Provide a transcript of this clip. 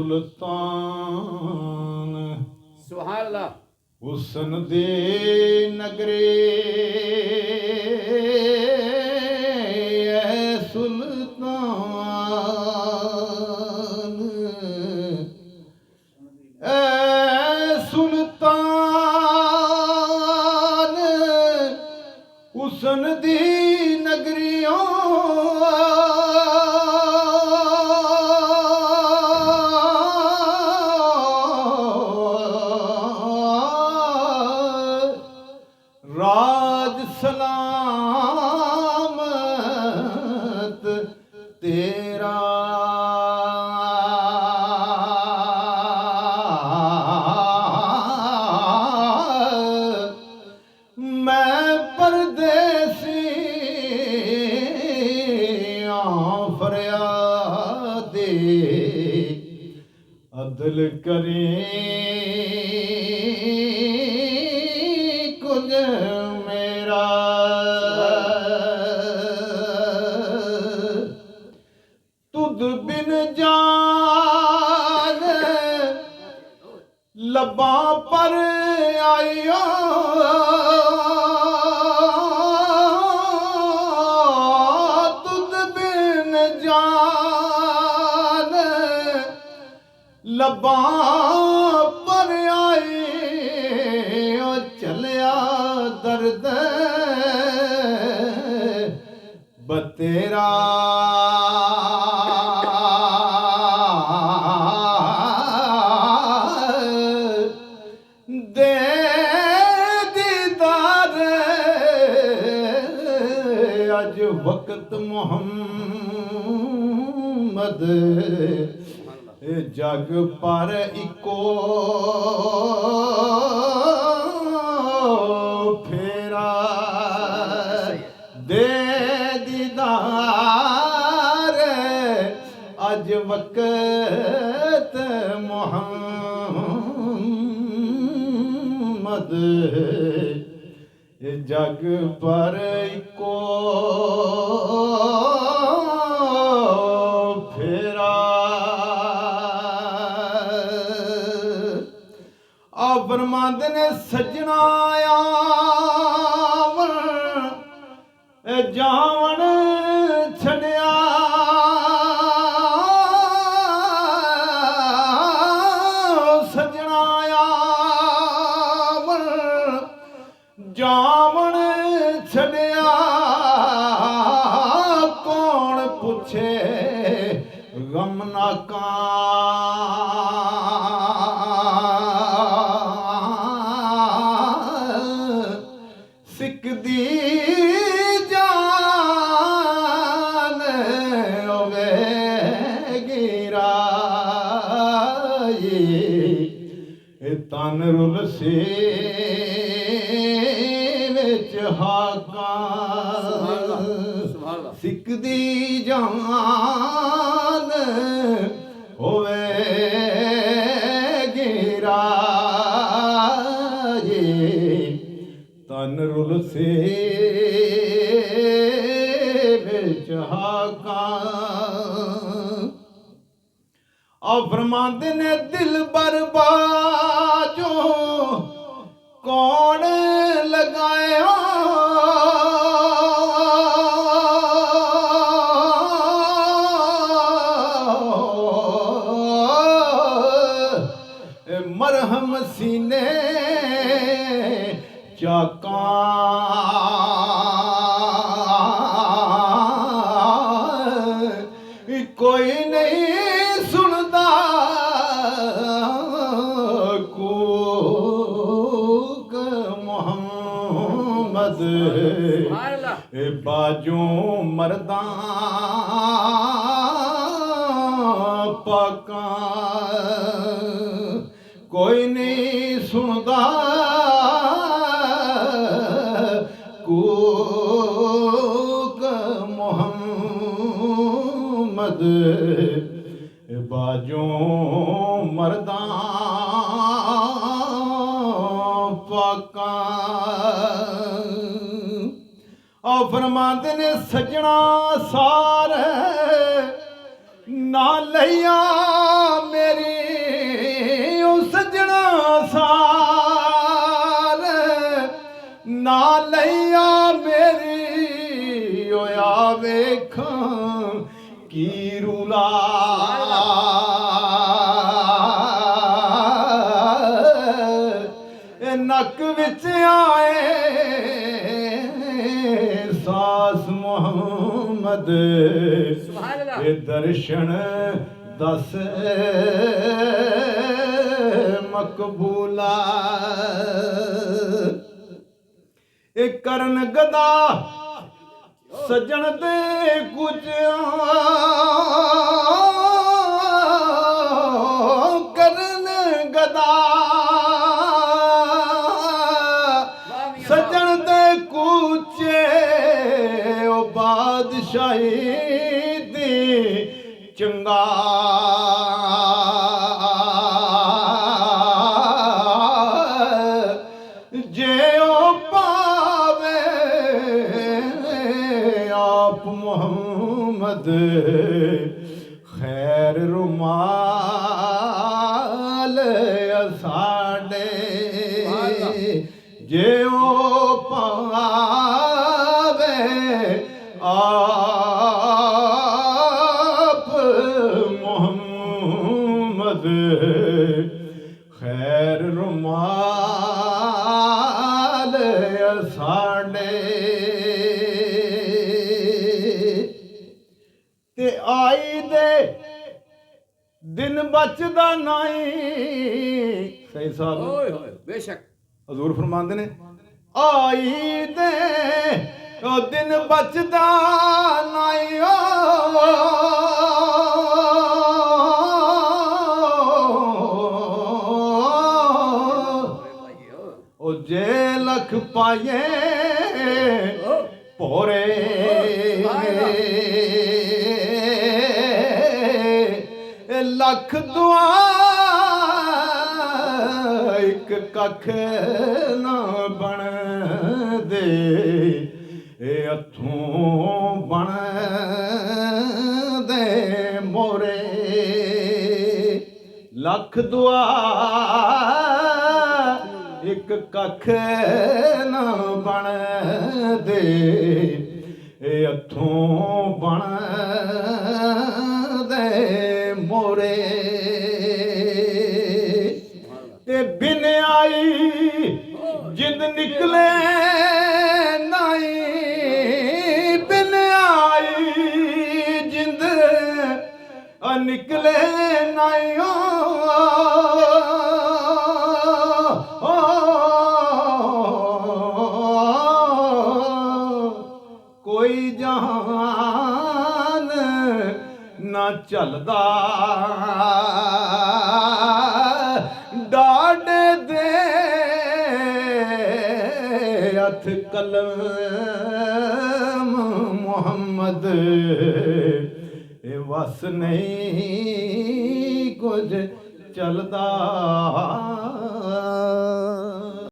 सुल्तान सुभान अल्लाह हुसन दे नगरे सुल्तान सुल्तान हुसन दी नगरियों राज सलामत तेरा मैं परदेसी फरियादे अदल करें कुछ मेरा तुद बिन जान लबा पर आयो तुद बिन जान लबा पर आई ओ चलिया दर्द बतेरा दे दीदार अज वक्त मोहम्मद जग पर इको फेरा दे दीदार अज वक्त मोहम्मद जग पर इको फेरा फरमांदे ने सजना आवन जावन छड़िया सजना आवन जावन छड़िया कौन पूछे गम ना का सिक दी जान होवे गिराई तन रुल से विच हाका सिक दी जान होवे गिराई तन रुल से विच हाका और फरमांदे ने दिल बर्बादो कौन लगाया मरहम सीने चाका कोई नहीं सुनता कूक मोहम्मद बाजू मर्दा पाका कोई नहीं सुनता कूक मोहम्मद बाजू मर्दा पाका और फरमाते ने सजना सार ना लिया मेरी ਹੱਕ ਵਿੱਚ ਆਏ ਸਾਸ ਮੁਹੰਮਦ ਇਹ ਦਰਸ਼ਨ ਦਸ ਮਕਬੂਲਾ ਇਹ ਕਰਨ ਗਦਾ ਸੱਜਣ ਦੇ ਕੁਝ ਕਰਨ ਗਦਾ ਸੱਜਣ ਦੇ ਕੁਚੇ ਉਹ ਬਾਦਸ਼ਾਹੀ ਦੀ ਚੰਗਾ ਜੇ ਉਹ ਪਾਵੇ ਆਪ ਮੁਹੰਮਦ ਖੈਰ ਰੁਮਾਲ ਸਾਡੇ ਜੇ ਉਹ ਪਾਵੇ ਆਪ ਮੁਹੰਮਦ ਖੈਰ ਰੁਮਾਲ ਸਾਡੇ ਤੇ ਆਈ ਦੇ ਦਿਨ ਬਚਦਾ ਨਹੀਂ ਸਹੀ ਸਾਹਿਬ ਓਏ ਹੋਏ ਬੇਸ਼ੱਕ ਹਜ਼ੂਰ ਫਰਮਾਉਂਦੇ ਨੇ ਆਈ ਦੇ ਉਹ ਦਿਨ ਬਚਦਾ ਨਹੀਂ ਉਹ ਜੇ ਲਖ ਪਾਏ ਭੋਰੇ ਲੱਖ ਦੁਆ ਇੱਕ ਕੱਖ ਨਾ ਬਣ ਦੇ ਇਹ ਹੱਥੋਂ ਬਣ ਦੇ ਮੋਰੇ ਲੱਖ ਦੁਆ ਇੱਕ ਕੱਖ ਨਾ ਬਣ ਦੇ ਇਹ ਹੱਥੋਂ ਬਣ ਦੇ ਮੋਰੇ ਤੇ ਬਿਨ ਆਈ ਜਿੰਦ ਨਿਕਲੇ ਨਹੀਂ ਬਿਨ ਆਈ ਜਿੰਦ ਨਿਕਲੇ ਨਹੀਂ ਕੋਈ ਜਹਾਨ ਨਾ ਚੱਲਦਾ ਡਾਡੇ ਦੇ ਹੱਥ ਕਲਮ ਮੁਹੰਮਦ ਇਹ ਵਸ ਨਹੀਂ ਕੁਝ ਚੱਲਦਾ